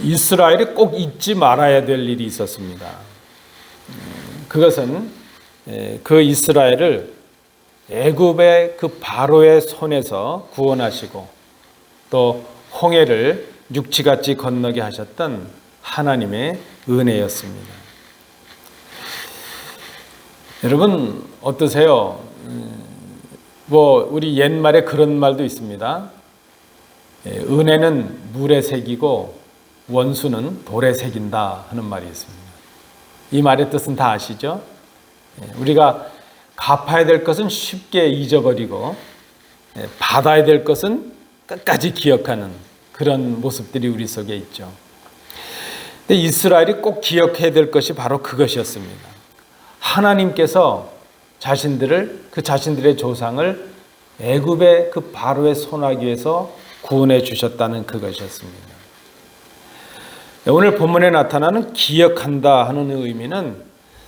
이스라엘이 꼭 잊지 말아야 될 일이 있었습니다. 그것은 그 이스라엘을 애굽의 그 바로의 손에서 구원하시고 또 홍해를 육지같이 건너게 하셨던 하나님의 은혜였습니다. 여러분 어떠세요? 우리 옛말에 그런 말도 있습니다. 은혜는 물에 새기고 원수는 돌에 새긴다 하는 말이 있습니다. 이 말의 뜻은 다 아시죠? 우리가 갚아야 될 것은 쉽게 잊어버리고 받아야 될 것은 끝까지 기억하는 그런 모습들이 우리 속에 있죠. 근데 이스라엘이 꼭 기억해야 될 것이 바로 그것이었습니다. 하나님께서 자신들의 조상을 애굽의 그 바로의 손아귀에서 구원해 주셨다는 그것이었습니다. 오늘 본문에 나타나는 기억한다 하는 의미는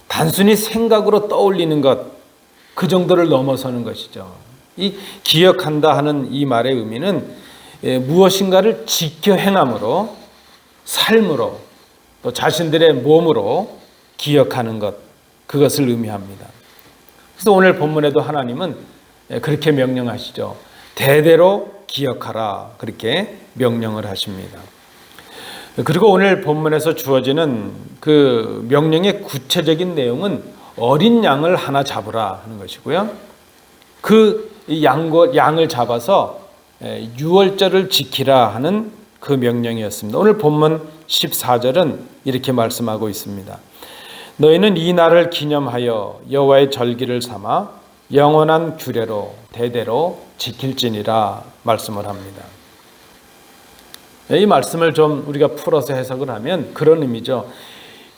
단순히 생각으로 떠올리는 것, 그 정도를 넘어서는 것이죠. 이 기억한다 하는 이 말의 의미는 무엇인가를 지켜 행함으로, 삶으로, 또 자신들의 몸으로 기억하는 것, 그것을 의미합니다. 그래서 오늘 본문에도 하나님은 그렇게 명령하시죠. 대대로 기억하라, 그렇게 명령을 하십니다. 그리고 오늘 본문에서 주어지는 그 명령의 구체적인 내용은 어린 양을 하나 잡으라 하는 것이고요. 그 양을 잡아서 유월절을 지키라 하는 그 명령이었습니다. 오늘 본문 14절은 이렇게 말씀하고 있습니다. 너희는 이 날을 기념하여 여호와의 절기를 삼아 영원한 규례로 대대로 지킬지니라 말씀을 합니다. 이 말씀을 좀 우리가 풀어서 해석을 하면 그런 의미죠.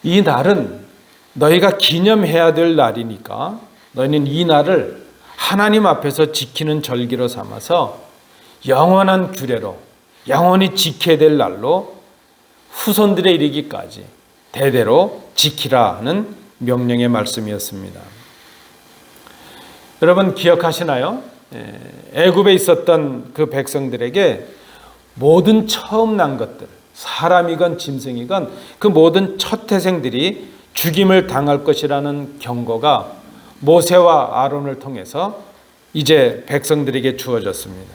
이 날은 너희가 기념해야 될 날이니까 너희는 이 날을 하나님 앞에서 지키는 절기로 삼아서 영원한 규례로 영원히 지켜야 될 날로 후손들에 이르기까지 대대로 지키라 하는 명령의 말씀이었습니다. 여러분 기억하시나요? 애굽에 있었던 그 백성들에게 모든 처음 난 것들, 사람이건 짐승이건 그 모든 첫 태생들이 죽임을 당할 것이라는 경고가 모세와 아론을 통해서 이제 백성들에게 주어졌습니다.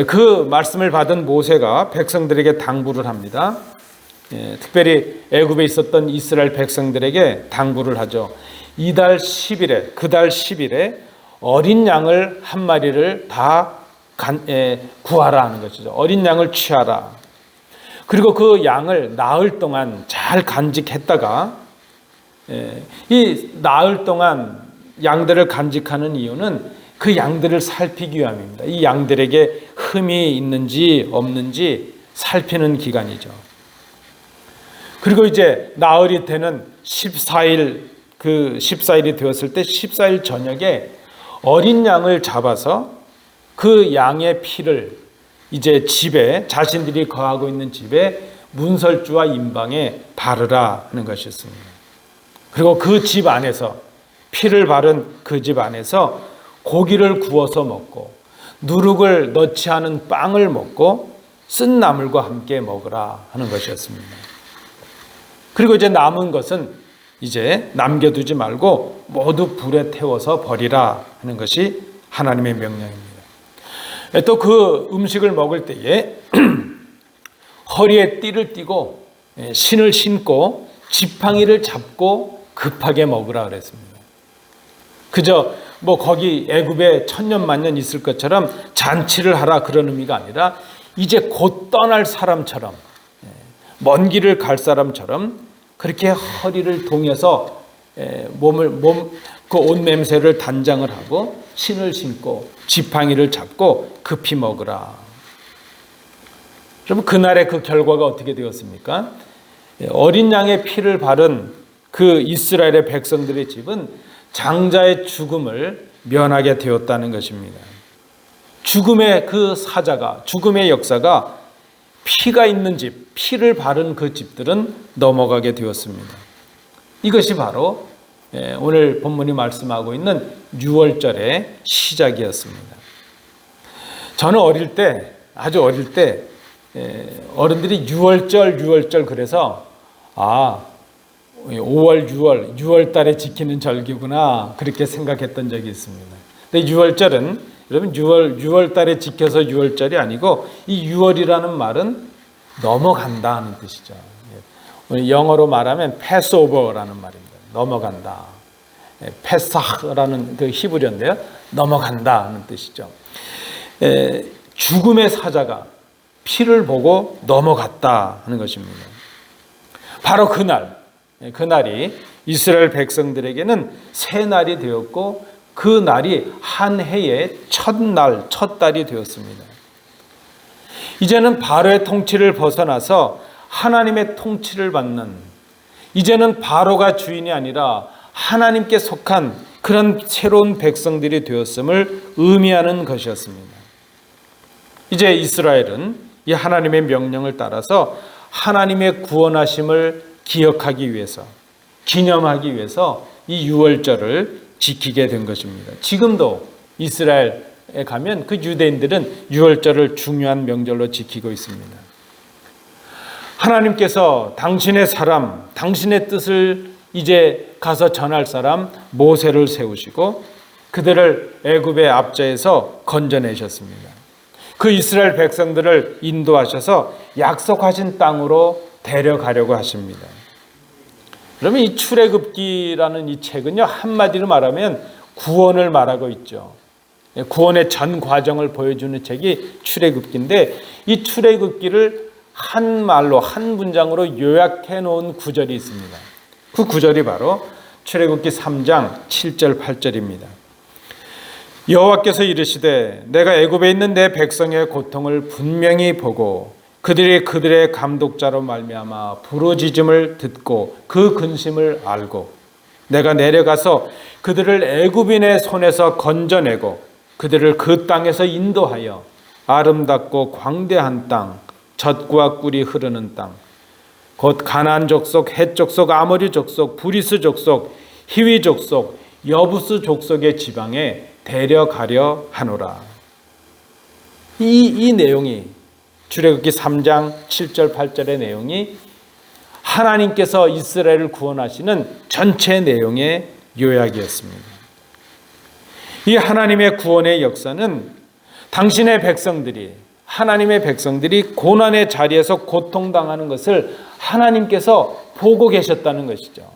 그 말씀을 받은 모세가 백성들에게 당부를 합니다. 특별히 애굽에 있었던 이스라엘 백성들에게 당부를 하죠. 이달 10일에, 그달 10일에 어린 양을 한 마리를 다 구하라 하는 것이죠. 어린 양을 취하라. 그리고 그 양을 나흘 동안 잘 간직했다가 이 나흘 동안 양들을 간직하는 이유는 그 양들을 살피기 위함입니다. 이 양들에게 흠이 있는지 없는지 살피는 기간이죠. 그리고 이제 나흘이 되는 14일이 되었을 때 14일 저녁에 어린 양을 잡아서 그 양의 피를 이제 집에 자신들이 거하고 있는 집에 문설주와 임방에 바르라 하는 것이었습니다. 그리고 그 집 안에서 피를 바른 그 집 안에서 고기를 구워서 먹고 누룩을 넣지 않은 빵을 먹고 쓴 나물과 함께 먹으라 하는 것이었습니다. 그리고 이제 남은 것은 이제 남겨두지 말고 모두 불에 태워서 버리라 하는 것이 하나님의 명령입니다. 또 그 음식을 먹을 때에 허리에 띠를 띠고 신을 신고 지팡이를 잡고 급하게 먹으라 그랬습니다. 그저 거기 애굽에 천년만년 있을 것처럼 잔치를 하라 그런 의미가 아니라 이제 곧 떠날 사람처럼 먼 길을 갈 사람처럼 그렇게 허리를 동여서 그 옷 냄새를 단장을 하고 신을 신고 지팡이를 잡고 급히 먹으라. 그럼 그날의 그 결과가 어떻게 되었습니까? 어린 양의 피를 바른 그 이스라엘의 백성들의 집은 장자의 죽음을 면하게 되었다는 것입니다. 죽음의 그 사자가, 죽음의 역사가 피가 있는 집, 피를 바른 그 집들은 넘어가게 되었습니다. 이것이 바로 오늘 본문이 말씀하고 있는 유월절의 시작이었습니다. 저는 아주 어릴 때 어른들이 유월절 그래서 5월, 6월 달에 지키는 절기구나 그렇게 생각했던 적이 있습니다. 근데 유월절은 여러분 6월 달에 지켜서 6월절이 아니고 이 6월이라는 말은 넘어간다 하는 뜻이죠. 영어로 말하면 패스오버라는 말입니다. 넘어간다. 페사흐라는 그 히브리어인데요. 넘어간다 하는 뜻이죠. 죽음의 사자가 피를 보고 넘어갔다 하는 것입니다. 바로 그날이 이스라엘 백성들에게는 새 날이 되었고 그 날이 한 해의 첫 달이 되었습니다. 이제는 바로의 통치를 벗어나서 하나님의 통치를 받는, 이제는 바로가 주인이 아니라 하나님께 속한 그런 새로운 백성들이 되었음을 의미하는 것이었습니다. 이제 이스라엘은 이 하나님의 명령을 따라서 하나님의 구원하심을 기억하기 위해서, 기념하기 위해서 이 유월절을 지키게 된 것입니다. 지금도 이스라엘에 가면 그 유대인들은 유월절을 중요한 명절로 지키고 있습니다. 하나님께서 당신의 사람, 당신의 뜻을 이제 가서 전할 사람 모세를 세우시고 그들을 애굽의 압제에서 건져내셨습니다. 그 이스라엘 백성들을 인도하셔서 약속하신 땅으로 데려가려고 하십니다. 그러면 이 출애굽기라는 이 책은요, 한마디로 말하면 구원을 말하고 있죠. 구원의 전 과정을 보여주는 책이 출애굽기인데 이 출애굽기를 한 말로 한 문장으로 요약해 놓은 구절이 있습니다. 그 구절이 바로 출애굽기 3장 7절 8절입니다. 여호와께서 이르시되 내가 애굽에 있는 내 백성의 고통을 분명히 보고 그들의 감독자로 말미암아 부르짖음을 듣고 그 근심을 알고 내가 내려가서 그들을 애굽인의 손에서 건져내고 그들을 그 땅에서 인도하여 아름답고 광대한 땅, 젖과 꿀이 흐르는 땅, 곧 가나안 족속, 헷 족속, 아모리 족속, 브리스 족속, 히위 족속, 여부스 족속의 지방에 데려가려 하노라. 이 내용이 출애굽기 3장 7절 8절의 내용이 하나님께서 이스라엘을 구원하시는 전체 내용의 요약이었습니다. 이 하나님의 구원의 역사는 당신의 백성들이, 하나님의 백성들이 고난의 자리에서 고통당하는 것을 하나님께서 보고 계셨다는 것이죠.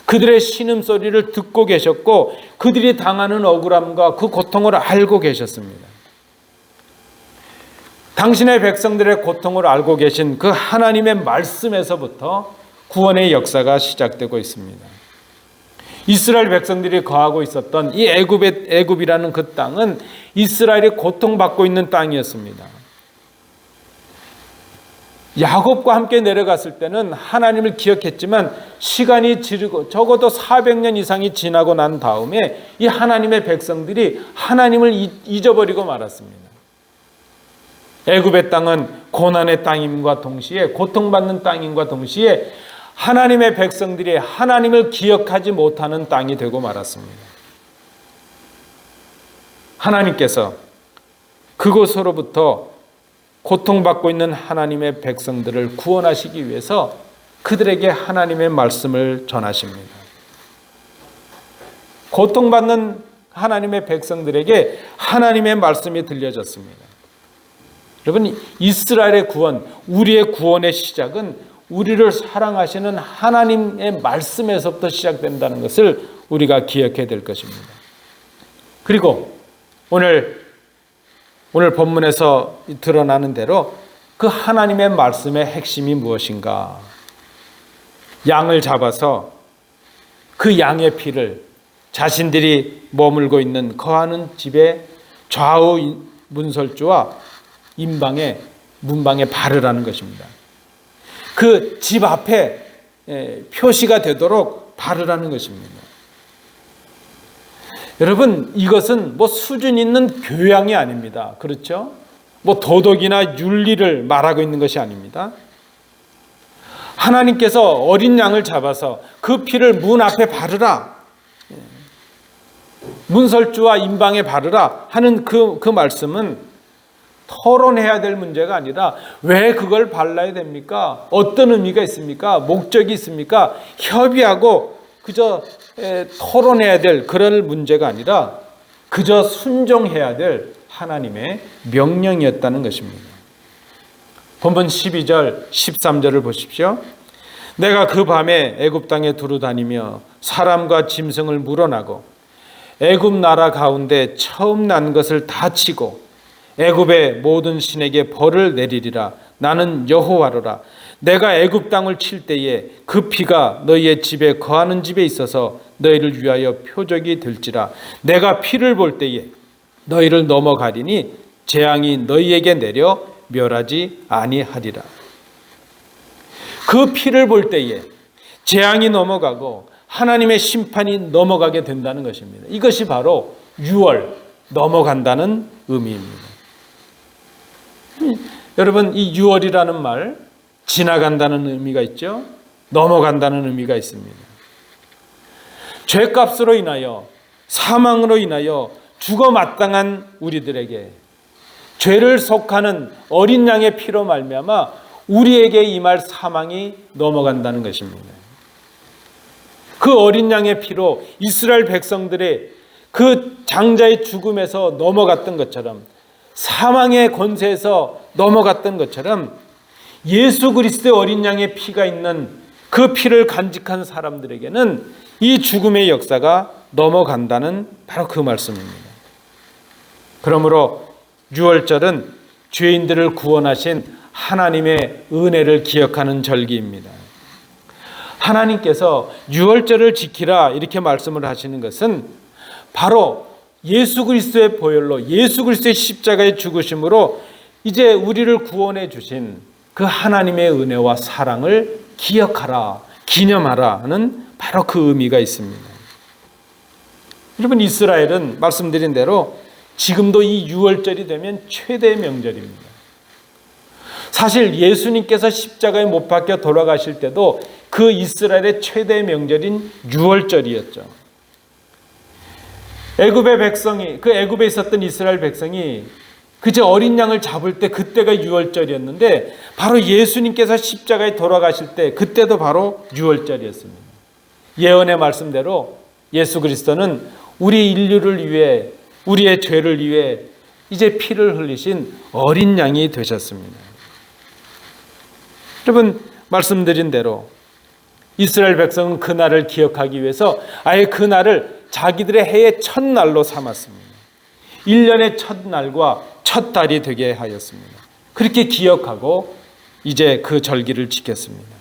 그들의 신음소리를 듣고 계셨고 그들이 당하는 억울함과 그 고통을 알고 계셨습니다. 당신의 백성들의 고통을 알고 계신 그 하나님의 말씀에서부터 구원의 역사가 시작되고 있습니다. 이스라엘 백성들이 거하고 있었던 이 애굽이라는 그 땅은 이스라엘이 고통받고 있는 땅이었습니다. 야곱과 함께 내려갔을 때는 하나님을 기억했지만 시간이 지르고 적어도 400년 이상이 지나고 난 다음에 이 하나님의 백성들이 하나님을 잊어버리고 말았습니다. 애굽의 땅은 고난의 땅임과 동시에 고통받는 땅임과 동시에 하나님의 백성들이 하나님을 기억하지 못하는 땅이 되고 말았습니다. 하나님께서 그곳으로부터 고통받고 있는 하나님의 백성들을 구원하시기 위해서 그들에게 하나님의 말씀을 전하십니다. 고통받는 하나님의 백성들에게 하나님의 말씀이 들려졌습니다. 여러분, 이스라엘의 구원, 우리의 구원의 시작은 우리를 사랑하시는 하나님의 말씀에서부터 시작된다는 것을 우리가 기억해야 될 것입니다. 그리고 오늘 본문에서 드러나는 대로 그 하나님의 말씀의 핵심이 무엇인가? 양을 잡아서 그 양의 피를 자신들이 머물고 있는 거하는 집의 좌우 문설주와 문방에 바르라는 것입니다. 그 집 앞에 표시가 되도록 바르라는 것입니다. 여러분, 이것은 수준 있는 교양이 아닙니다. 그렇죠? 도덕이나 윤리를 말하고 있는 것이 아닙니다. 하나님께서 어린 양을 잡아서 그 피를 문 앞에 바르라, 문설주와 임방에 바르라 하는 그 말씀은 토론해야 될 문제가 아니라 왜 그걸 발라야 됩니까? 어떤 의미가 있습니까? 목적이 있습니까? 협의하고 그저 토론해야 될 그런 문제가 아니라 그저 순종해야 될 하나님의 명령이었다는 것입니다. 본문 12절, 13절을 보십시오. 내가 그 밤에 애굽 땅에 두루 다니며 사람과 짐승을 물어나고 애굽 나라 가운데 처음 난 것을 다 치고 애굽의 모든 신에게 벌을 내리리라. 나는 여호와로라. 내가 애굽 땅을 칠 때에 그 피가 너희의 집에 거하는 집에 있어서 너희를 위하여 표적이 될지라. 내가 피를 볼 때에 너희를 넘어가리니 재앙이 너희에게 내려 멸하지 아니하리라. 그 피를 볼 때에 재앙이 넘어가고 하나님의 심판이 넘어가게 된다는 것입니다. 이것이 바로 유월, 넘어간다는 의미입니다. 여러분, 이 유월이라는 말, 지나간다는 의미가 있죠. 넘어간다는 의미가 있습니다. 죄값으로 인하여, 사망으로 인하여 죽어 마땅한 우리들에게 죄를 속하는 어린 양의 피로 말미암아 우리에게 임할 사망이 넘어간다는 것입니다. 그 어린 양의 피로 이스라엘 백성들의 그 장자의 죽음에서 넘어갔던 것처럼, 사망의 권세에서 넘어갔던 것처럼 예수 그리스도의 어린 양의 피가 있는 그 피를 간직한 사람들에게는 이 죽음의 역사가 넘어간다는 바로 그 말씀입니다. 그러므로 유월절은 죄인들을 구원하신 하나님의 은혜를 기억하는 절기입니다. 하나님께서 유월절을 지키라 이렇게 말씀을 하시는 것은 바로 예수 그리스도의 보혈로, 예수 그리스도의 십자가의 죽으심으로 이제 우리를 구원해 주신 그 하나님의 은혜와 사랑을 기억하라, 기념하라 하는 바로 그 의미가 있습니다. 여러분, 이스라엘은 말씀드린 대로 지금도 이 유월절이 되면 최대의 명절입니다. 사실 예수님께서 십자가에 못 박혀 돌아가실 때도 그 이스라엘의 최대의 명절인 유월절이었죠. 애굽의 백성이, 그 애굽에 있었던 이스라엘 백성이 그저 어린 양을 잡을 때 그때가 유월절이었는데 바로 예수님께서 십자가에 돌아가실 때 그때도 바로 유월절이었습니다. 예언의 말씀대로 예수 그리스도는 우리 인류를 위해, 우리의 죄를 위해 이제 피를 흘리신 어린 양이 되셨습니다. 여러분, 말씀드린 대로 이스라엘 백성은 그날을 기억하기 위해서 아예 그날을 자기들의 해의 첫날로 삼았습니다. 1년의 첫날과 첫 달이 되게 하였습니다. 그렇게 기억하고 이제 그 절기를 지켰습니다.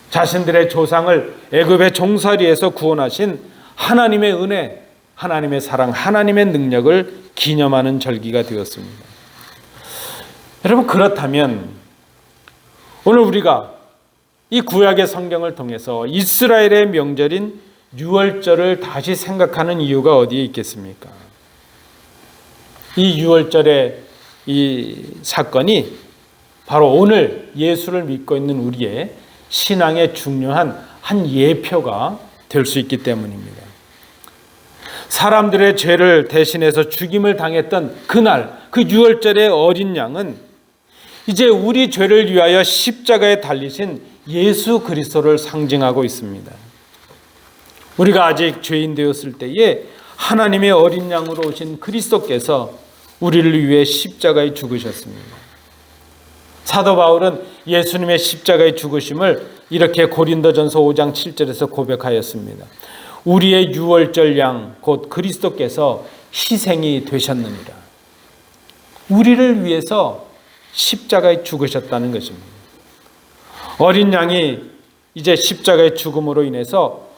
자신들의 조상을 애굽의 종살이에서 구원하신 하나님의 은혜, 하나님의 사랑, 하나님의 능력을 기념하는 절기가 되었습니다. 여러분, 그렇다면 오늘 우리가 이 구약의 성경을 통해서 이스라엘의 명절인 유월절을 다시 생각하는 이유가 어디에 있겠습니까? 이 유월절의 이 사건이 바로 오늘 예수를 믿고 있는 우리의 신앙의 중요한 한 예표가 될 수 있기 때문입니다. 사람들의 죄를 대신해서 죽임을 당했던 그날, 그 유월절의 어린 양은 이제 우리 죄를 위하여 십자가에 달리신 예수 그리스도를 상징하고 있습니다. 우리가 아직 죄인 되었을 때에 하나님의 어린 양으로 오신 그리스도께서 우리를 위해 십자가에 죽으셨습니다. 사도 바울은 예수님의 십자가의 죽으심을 이렇게 고린도전서 5장 7절에서 고백하였습니다. 우리의 유월절 양 곧 그리스도께서 희생이 되셨느니라. 우리를 위해서 십자가에 죽으셨다는 것입니다. 어린 양이 이제 십자가의 죽음으로 인해서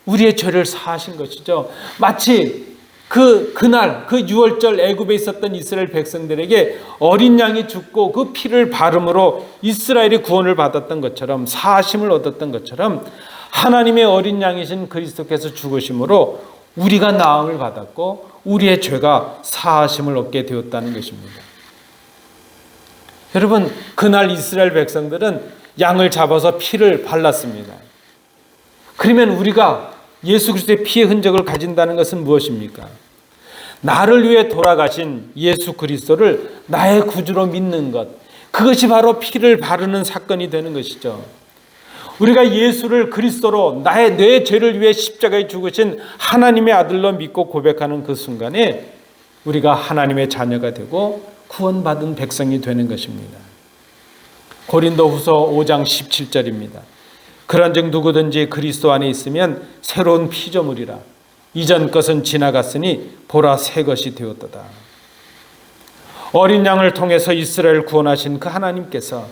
우리의 죄를 사하신 것이죠. 마치 그날 그 유월절 애굽에 있었던 이스라엘 백성들에게 어린 양이 죽고 그 피를 바름으로 이스라엘이 구원을 받았던 것처럼, 사하심을 얻었던 것처럼 하나님의 어린 양이신 그리스도께서 죽으심으로 우리가 나음을 받았고 우리의 죄가 사하심을 얻게 되었다는 것입니다. 여러분, 그날 이스라엘 백성들은 양을 잡아서 피를 발랐습니다. 그러면 우리가 예수 그리스도의 피의 흔적을 가진다는 것은 무엇입니까? 나를 위해 돌아가신 예수 그리스도를 나의 구주로 믿는 것, 그것이 바로 피를 바르는 사건이 되는 것이죠. 우리가 예수를 그리스도로 내 죄를 위해 십자가에 죽으신 하나님의 아들로 믿고 고백하는 그 순간에 우리가 하나님의 자녀가 되고 구원받은 백성이 되는 것입니다. 고린도후서 5장 17절입니다. 그런즉 누구든지 그리스도 안에 있으면 새로운 피조물이라. 이전 것은 지나갔으니 보라 새 것이 되었도다. 어린 양을 통해서 이스라엘을 구원하신 그 하나님께서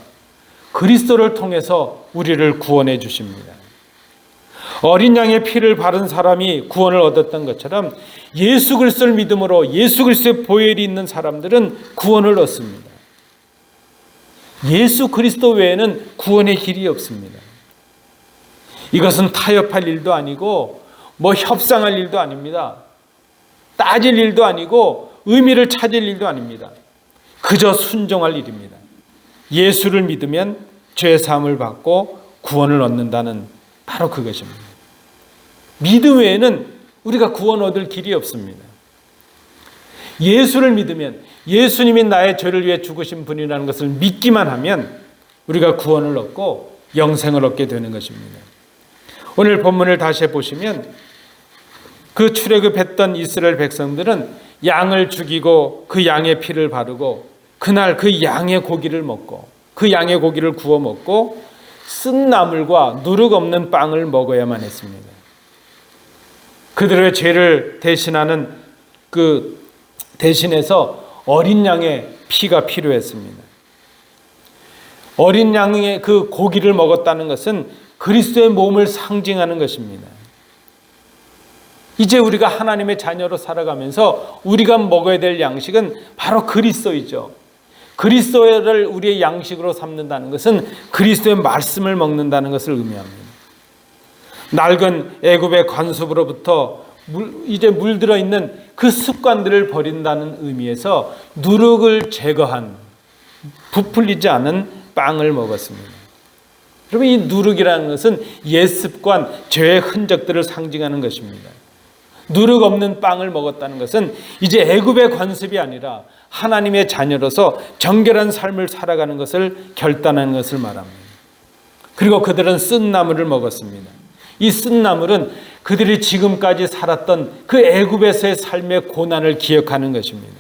그리스도를 통해서 우리를 구원해 주십니다. 어린 양의 피를 바른 사람이 구원을 얻었던 것처럼 예수 그리스도를 믿음으로 예수 그리스도의 보혈이 있는 사람들은 구원을 얻습니다. 예수 그리스도 외에는 구원의 길이 없습니다. 이것은 타협할 일도 아니고 협상할 일도 아닙니다. 따질 일도 아니고 의미를 찾을 일도 아닙니다. 그저 순종할 일입니다. 예수를 믿으면 죄 사함을 받고 구원을 얻는다는 바로 그것입니다. 믿음 외에는 우리가 구원 얻을 길이 없습니다. 예수를 믿으면 예수님이 나의 죄를 위해 죽으신 분이라는 것을 믿기만 하면 우리가 구원을 얻고 영생을 얻게 되는 것입니다. 오늘 본문을 다시 보시면 그 출애굽했던 이스라엘 백성들은 양을 죽이고 그 양의 피를 바르고 그날 그 양의 고기를 먹고 그 양의 고기를 구워 먹고 쓴 나물과 누룩 없는 빵을 먹어야만 했습니다. 그들의 죄를 대신하는 그 대신해서 어린 양의 피가 필요했습니다. 어린 양의 그 고기를 먹었다는 것은 그리스도의 몸을 상징하는 것입니다. 이제 우리가 하나님의 자녀로 살아가면서 우리가 먹어야 될 양식은 바로 그리스도이죠. 그리스도를 우리의 양식으로 삼는다는 것은 그리스도의 말씀을 먹는다는 것을 의미합니다. 낡은 애굽의 관습으로부터 이제 물들어 있는 그 습관들을 버린다는 의미에서 누룩을 제거한 부풀리지 않은 빵을 먹었습니다. 여러분, 이 누룩이라는 것은 옛 습관, 죄의 흔적들을 상징하는 것입니다. 누룩 없는 빵을 먹었다는 것은 이제 애굽의 관습이 아니라 하나님의 자녀로서 정결한 삶을 살아가는 것을 결단하는 것을 말합니다. 그리고 그들은 쓴 나물을 먹었습니다. 이 쓴 나물은 그들이 지금까지 살았던 그 애굽에서의 삶의 고난을 기억하는 것입니다.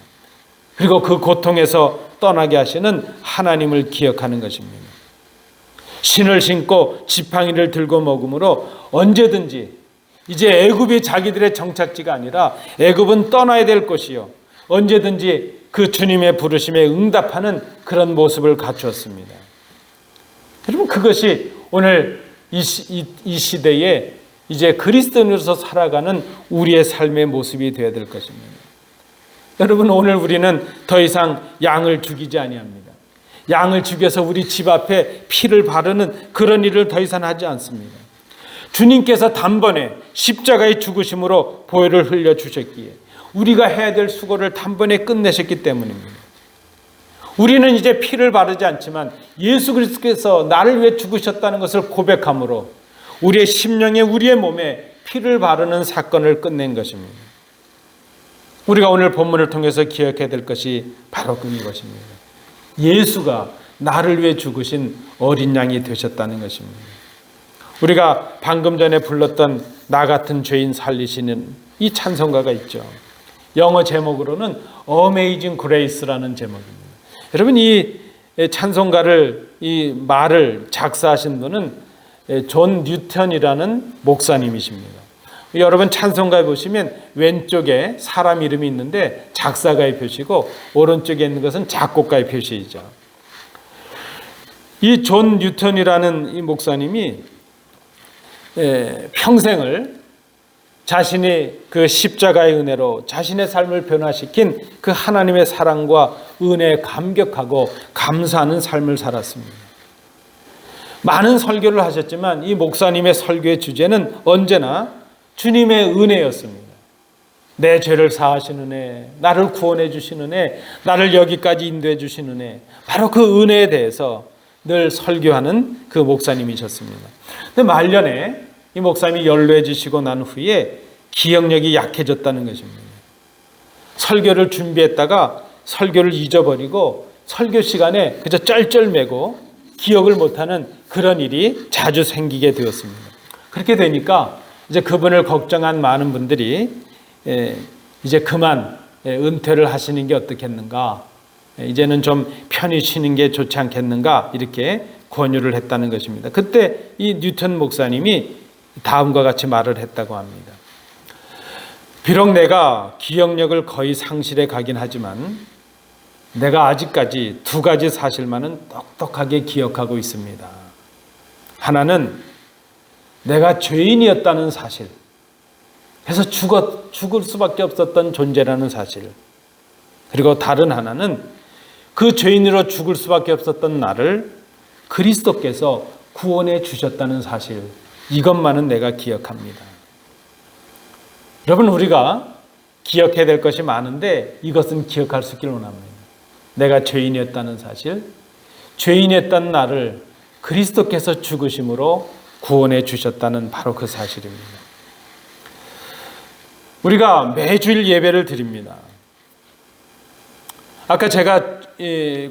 그리고 그 고통에서 떠나게 하시는 하나님을 기억하는 것입니다. 신을 신고 지팡이를 들고 먹음으로 언제든지 이제 애굽이 자기들의 정착지가 아니라 애굽은 떠나야 될 곳이요, 언제든지 그 주님의 부르심에 응답하는 그런 모습을 갖추었습니다. 여러분, 그것이 오늘 이 시대에 이제 그리스도인으로서 살아가는 우리의 삶의 모습이 되어야 될 것입니다. 여러분, 오늘 우리는 더 이상 양을 죽이지 아니합니다. 양을 죽여서 우리 집 앞에 피를 바르는 그런 일을 더 이상 하지 않습니다. 주님께서 단번에 십자가의 죽으심으로 보혈을 흘려주셨기에 우리가 해야 될 수고를 단번에 끝내셨기 때문입니다. 우리는 이제 피를 바르지 않지만 예수 그리스도께서 나를 위해 죽으셨다는 것을 고백함으로 우리의 심령에, 우리의 몸에 피를 바르는 사건을 끝낸 것입니다. 우리가 오늘 본문을 통해서 기억해야 될 것이 바로 그것입니다. 예수가 나를 위해 죽으신 어린 양이 되셨다는 것입니다. 우리가 방금 전에 불렀던 나 같은 죄인 살리시는 이 찬송가가 있죠. 영어 제목으로는 Amazing Grace라는 제목입니다. 여러분, 이 찬송가를, 이 말을 작사하신 분은 존 뉴턴이라는 목사님이십니다. 여러분, 찬송가에 보시면 왼쪽에 사람 이름이 있는데 작사가의 표시고 오른쪽에 있는 것은 작곡가의 표시이죠. 이 존 뉴턴이라는 이 목사님이 평생을 자신이 그 십자가의 은혜로 자신의 삶을 변화시킨 그 하나님의 사랑과 은혜에 감격하고 감사하는 삶을 살았습니다. 많은 설교를 하셨지만 이 목사님의 설교의 주제는 언제나 주님의 은혜였습니다. 내 죄를 사하신 은혜, 나를 구원해 주신 은혜, 나를 여기까지 인도해 주신 은혜, 바로 그 은혜에 대해서 늘 설교하는 그 목사님이셨습니다. 근데 말년에 이 목사님이 연로해지시고 난 후에 기억력이 약해졌다는 것입니다. 설교를 준비했다가 설교를 잊어버리고 설교 시간에 그저 쩔쩔매고 기억을 못하는 그런 일이 자주 생기게 되었습니다. 그렇게 되니까 이제 그분을 걱정한 많은 분들이 이제 그만 은퇴를 하시는 게 어떻겠는가, 이제는 좀 편히 쉬는 게 좋지 않겠는가, 이렇게 권유를 했다는 것입니다. 그때 이 뉴턴 목사님이 다음과 같이 말을 했다고 합니다. 비록 내가 기억력을 거의 상실해 가긴 하지만 내가 아직까지 두 가지 사실만은 똑똑하게 기억하고 있습니다. 하나는 내가 죄인이었다는 사실, 해서 죽을 수밖에 없었던 존재라는 사실, 그리고 다른 하나는 그 죄인으로 죽을 수밖에 없었던 나를 그리스도께서 구원해 주셨다는 사실, 이것만은 내가 기억합니다. 여러분, 우리가 기억해야 될 것이 많은데 이것은 기억할 수 있기를 원합니다. 내가 죄인이었다는 사실, 죄인이었던 나를 그리스도께서 죽으심으로 구원해 주셨다는 바로 그 사실입니다. 우리가 매주일 예배를 드립니다. 아까 제가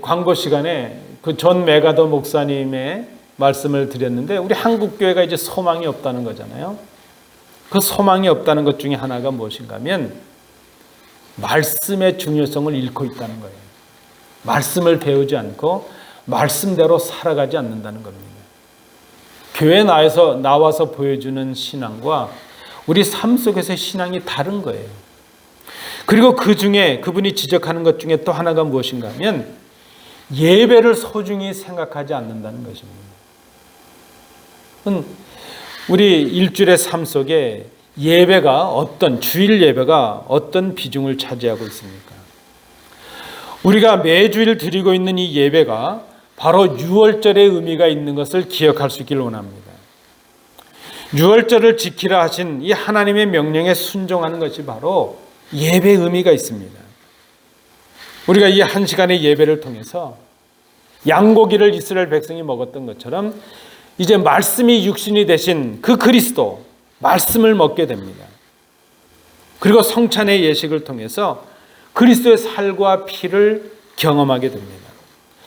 광고 시간에 그 존 메가더 목사님의 말씀을 드렸는데, 우리 한국 교회가 이제 소망이 없다는 거잖아요. 그 소망이 없다는 것 중에 하나가 무엇인가 하면 말씀의 중요성을 잃고 있다는 거예요. 말씀을 배우지 않고 말씀대로 살아가지 않는다는 겁니다. 교회에 나와서 보여주는 신앙과 우리 삶 속에서의 신앙이 다른 거예요. 그리고 그 중에 그분이 지적하는 것 중에 또 하나가 무엇인가 하면 예배를 소중히 생각하지 않는다는 것입니다. 우리 일주일의 삶 속에 주일 예배가 어떤 비중을 차지하고 있습니까? 우리가 매주일 드리고 있는 이 예배가 바로 유월절의 의미가 있는 것을 기억할 수 있기를 원합니다. 유월절을 지키라 하신 이 하나님의 명령에 순종하는 것이 바로 예배의 의미가 있습니다. 우리가 이 한 시간의 예배를 통해서 양고기를 이스라엘 백성이 먹었던 것처럼 이제 말씀이 육신이 되신 그 그리스도, 말씀을 먹게 됩니다. 그리고 성찬의 예식을 통해서 그리스도의 살과 피를 경험하게 됩니다.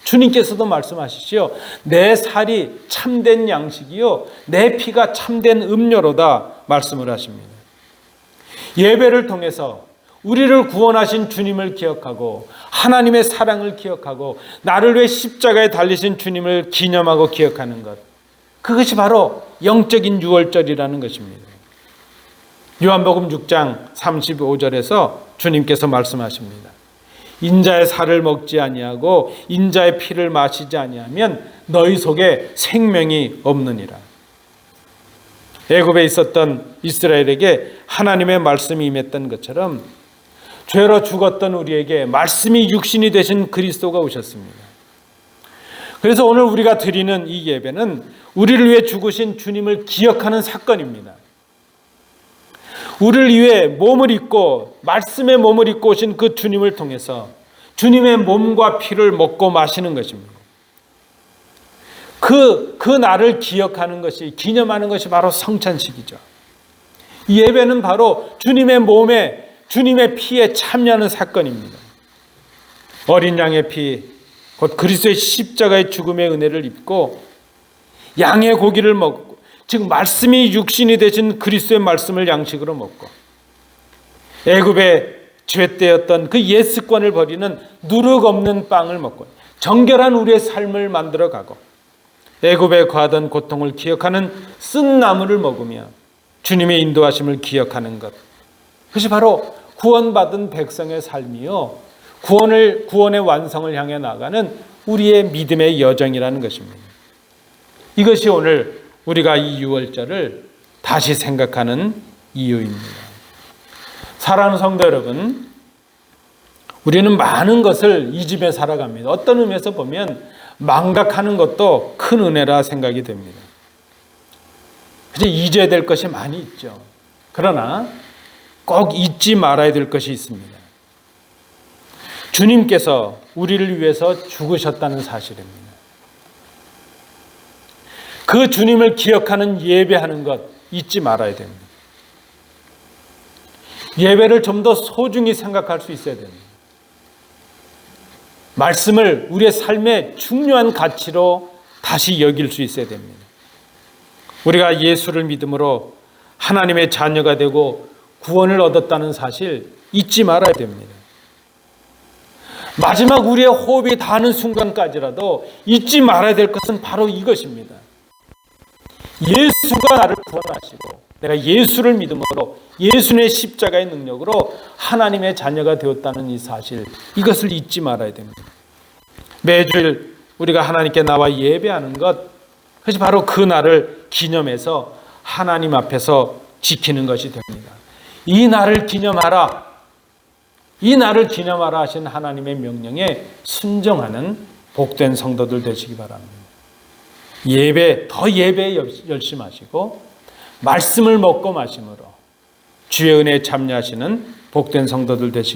주님께서도 말씀하시지요. 내 살이 참된 양식이요, 내 피가 참된 음료로다 말씀을 하십니다. 예배를 통해서 우리를 구원하신 주님을 기억하고 하나님의 사랑을 기억하고 나를 위해 십자가에 달리신 주님을 기념하고 기억하는 것, 그것이 바로 영적인 유월절이라는 것입니다. 요한복음 6장 35절에서 주님께서 말씀하십니다. 인자의 살을 먹지 아니하고 인자의 피를 마시지 아니하면 너희 속에 생명이 없느니라. 애굽에 있었던 이스라엘에게 하나님의 말씀이 임했던 것처럼 죄로 죽었던 우리에게 말씀이 육신이 되신 그리스도가 오셨습니다. 그래서 오늘 우리가 드리는 이 예배는 우리를 위해 죽으신 주님을 기억하는 사건입니다. 우리를 위해 몸을 입고 말씀의 몸을 입고 오신 그 주님을 통해서 주님의 몸과 피를 먹고 마시는 것입니다. 그 날을 기억하는 것이, 기념하는 것이 바로 성찬식이죠. 이 예배는 바로 주님의 몸에, 주님의 피에 참여하는 사건입니다. 어린 양의 피, 곧 그리스도의 십자가의 죽음의 은혜를 입고 양의 고기를 먹고, 즉 말씀이 육신이 되신 그리스도의 말씀을 양식으로 먹고, 애굽의 죄때였던 그 옛 습관을 버리는 누룩 없는 빵을 먹고 정결한 우리의 삶을 만들어가고, 애굽에 과하던 고통을 기억하는 쓴 나물을 먹으며 주님의 인도하심을 기억하는 것, 그것이 바로 구원받은 백성의 삶이요, 구원의 완성을 향해 나가는 우리의 믿음의 여정이라는 것입니다. 이것이 오늘 우리가 이 유월절을 다시 생각하는 이유입니다. 사랑하는 성도 여러분, 우리는 많은 것을 잊으며 살아갑니다. 어떤 의미에서 보면 망각하는 것도 큰 은혜라 생각이 됩니다. 이제 잊어야 될 것이 많이 있죠. 그러나 꼭 잊지 말아야 될 것이 있습니다. 주님께서 우리를 위해서 죽으셨다는 사실입니다. 그 주님을 기억하는 예배하는 것 잊지 말아야 됩니다. 예배를 좀 더 소중히 생각할 수 있어야 됩니다. 말씀을 우리의 삶의 중요한 가치로 다시 여길 수 있어야 됩니다. 우리가 예수를 믿음으로 하나님의 자녀가 되고 구원을 얻었다는 사실 잊지 말아야 됩니다. 마지막 우리의 호흡이 닿는 순간까지라도 잊지 말아야 될 것은 바로 이것입니다. 예수가 나를 구원하시고 내가 예수를 믿음으로 예수의 십자가의 능력으로 하나님의 자녀가 되었다는 이 사실, 이것을 잊지 말아야 됩니다. 매주일 우리가 하나님께 나와 예배하는 것, 그것이 바로 그 날을 기념해서 하나님 앞에서 지키는 것이 됩니다. 이 날을 기념하라, 이 날을 기념하라 하신 하나님의 명령에 순종하는 복된 성도들 되시기 바랍니다. 더 예배에 열심하시고 말씀을 먹고 마심으로 주의 은혜에 참여하시는 복된 성도들 되시기 바랍니다.